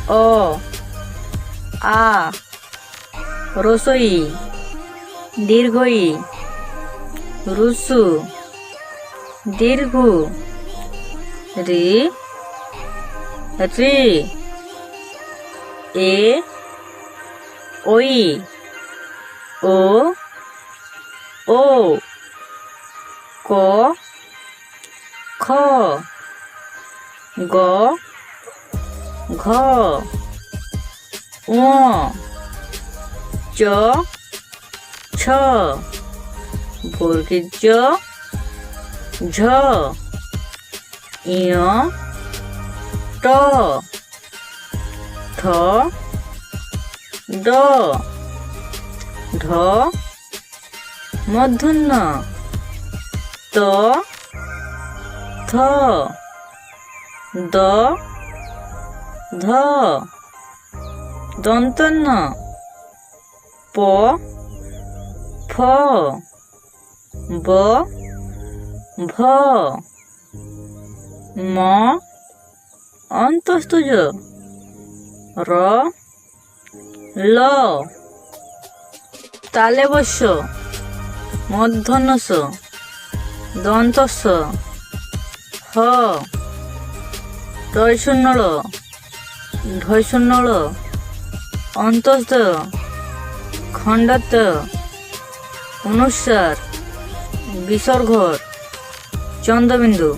অ আ রসই দীর্ঘই রুসু দীর্ঘ রি রি এ ওই ও ও ক খ গ ঘ ঙ চ ছ বর্গের জ ঝ ইয় ট ঠ ড ঢ মূর্ধন্য ত থ দ ধ দন্তন্য প ফ ব ভ ম অন্তস্থুজ র ল তালেবস্য মূর্ধন্যস্য দন্তস্য হ ঢয়শূন্য ঢয়শূন্য অন্তস্থ খণ্ডাত অনুস্বার বিসর্গ চন্দ্রবিন্দু।